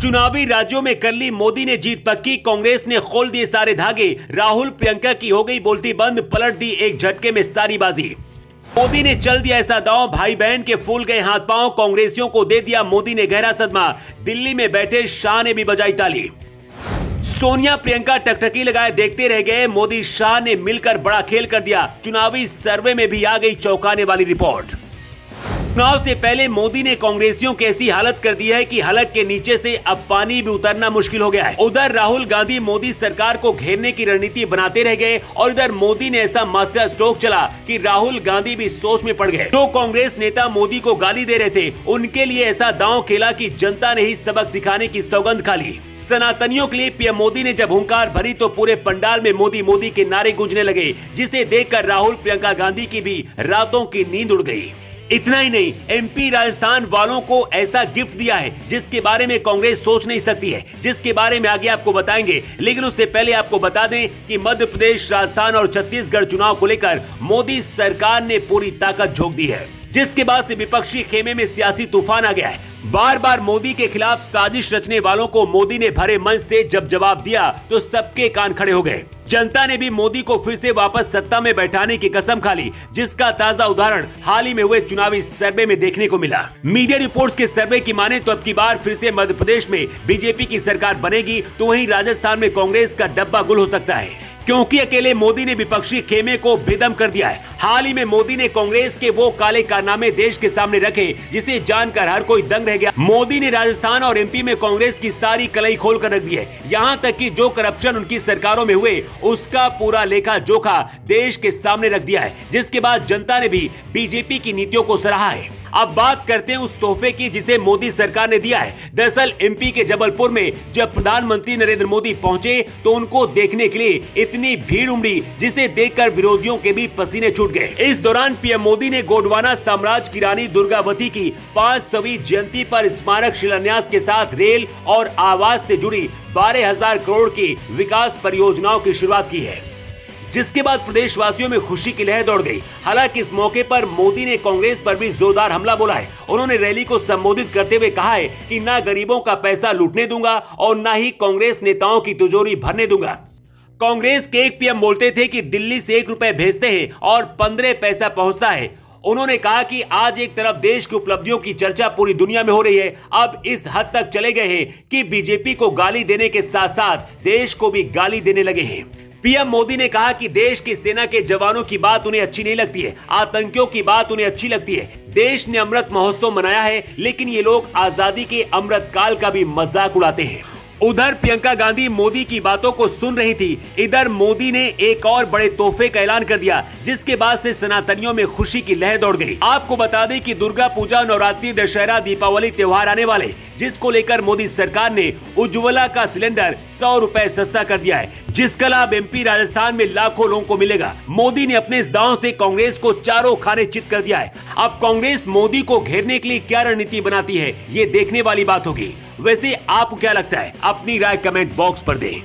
चुनावी राज्यों में कर ली मोदी ने जीत पक्की, कांग्रेस ने खोल दिए सारे धागे। राहुल प्रियंका की हो गई बोलती बंद, पलट दी एक झटके में सारी बाजी। मोदी ने चल दिया ऐसा दांव, भाई बहन के फूल गए हाथ पांव, कांग्रेसियों को दे दिया मोदी ने गहरा सदमा। दिल्ली में बैठे शाह ने भी बजाई ताली। सोनिया प्रियंका टकटकी लगाए देखते रह गए, मोदी शाह ने मिलकर बड़ा खेल कर दिया। चुनावी सर्वे में भी आ गई चौंकाने वाली रिपोर्ट। चुनाव से पहले मोदी ने कांग्रेसियों की ऐसी हालत कर दी है कि हलक के नीचे से अब पानी भी उतरना मुश्किल हो गया है। उधर राहुल गांधी मोदी सरकार को घेरने की रणनीति बनाते रह गए और इधर मोदी ने ऐसा मास्टर स्ट्रोक चला कि राहुल गांधी भी सोच में पड़ गए। जो कांग्रेस नेता मोदी को गाली दे रहे थे, उनके लिए ऐसा दांव खेला कि जनता ने ही सबक सिखाने की सौगंध खा ली। सनातनियों के लिए पीएम मोदी ने जब हुंकार भरी तो पूरे पंडाल में मोदी मोदी के नारे गूंजने लगे, जिसे देखकर राहुल प्रियंका गांधी की भी रातों की नींद उड़ गई। इतना ही नहीं, एमपी राजस्थान वालों को ऐसा गिफ्ट दिया है जिसके बारे में कांग्रेस सोच नहीं सकती है, जिसके बारे में आगे आपको बताएंगे। लेकिन उससे पहले आपको बता दें कि मध्य प्रदेश, राजस्थान और छत्तीसगढ़ चुनाव को लेकर मोदी सरकार ने पूरी ताकत झोंक दी है, जिसके बाद से विपक्षी खेमे में सियासी तूफान आ गया है। बार बार मोदी के खिलाफ साजिश रचने वालों को मोदी ने भरे मंच से जब जवाब दिया तो सबके कान खड़े हो गए। जनता ने भी मोदी को फिर से वापस सत्ता में बैठाने की कसम खा ली, जिसका ताजा उदाहरण हाल ही में हुए चुनावी सर्वे में देखने को मिला। मीडिया रिपोर्ट्स के सर्वे की माने तो अब की बार फिर से मध्य प्रदेश में बीजेपी की सरकार बनेगी, तो वहीं राजस्थान में कांग्रेस का डब्बा गुल हो सकता है, क्योंकि अकेले मोदी ने विपक्षी खेमे को बेदम कर दिया है। हाल ही में मोदी ने कांग्रेस के वो काले कारनामे देश के सामने रखे जिसे जानकर हर कोई दंग रह गया। मोदी ने राजस्थान और एमपी में कांग्रेस की सारी कलई खोल कर रख दी है। यहाँ तक कि जो करप्शन उनकी सरकारों में हुए उसका पूरा लेखा जोखा देश के सामने रख दिया है, जिसके बाद जनता ने भी बीजेपी की नीतियों को सराहा है। अब बात करते हैं उस तोहफे की जिसे मोदी सरकार ने दिया है। दरअसल एमपी के जबलपुर में जब प्रधानमंत्री नरेंद्र मोदी पहुंचे तो उनको देखने के लिए इतनी भीड़ उमड़ी, जिसे देखकर विरोधियों के भी पसीने छूट गए। इस दौरान पीएम मोदी ने गोंडवाना साम्राज्य की रानी दुर्गावती की 500वीं जयंती पर स्मारक शिलान्यास के साथ रेल और आवास से जुड़ी 12,000 करोड़ की विकास परियोजनाओं की शुरुआत की है, जिसके बाद प्रदेशवासियों में खुशी की लहर दौड़ गई। हालांकि इस मौके पर मोदी ने कांग्रेस पर भी जोरदार हमला बोला है। उन्होंने रैली को संबोधित करते हुए कहा है कि ना गरीबों का पैसा लूटने दूंगा और ना ही कांग्रेस नेताओं की तिजोरी भरने दूंगा। कांग्रेस के एक पीएम बोलते थे कि दिल्ली से 1 रुपए भेजते हैं और 15 पैसा पहुंचता है। उन्होंने कहा कि आज एक तरफ देश की उपलब्धियों की चर्चा पूरी दुनिया में हो रही है, अब इस हद तक चले गए हैं कि बीजेपी को गाली देने के साथ साथ देश को भी गाली देने लगे हैं। पीएम मोदी ने कहा कि देश की सेना के जवानों की बात उन्हें अच्छी नहीं लगती है, आतंकियों की बात उन्हें अच्छी लगती है। देश ने अमृत महोत्सव मनाया है, लेकिन ये लोग आजादी के अमृत काल का भी मजाक उड़ाते हैं। उधर प्रियंका गांधी मोदी की बातों को सुन रही थी, इधर मोदी ने एक और बड़े तोहफे का ऐलान कर दिया, जिसके बाद से सनातनियों में खुशी की लहर दौड़ गई। आपको बता दें कि दुर्गा पूजा, नवरात्रि, दशहरा, दीपावली त्योहार आने वाले, जिसको लेकर मोदी सरकार ने उज्ज्वला का सिलेंडर 100 रुपए सस्ता कर दिया है, जिसका लाभ एमपी राजस्थान में लाखों लोगों को मिलेगा। मोदी ने अपने इस दांव से कांग्रेस को चारों खाने चित कर दिया है। अब कांग्रेस मोदी को घेरने के लिए क्या रणनीति बनाती है, ये देखने वाली बात होगी। वैसे आपको क्या लगता है? अपनी राय कमेंट बॉक्स पर दें।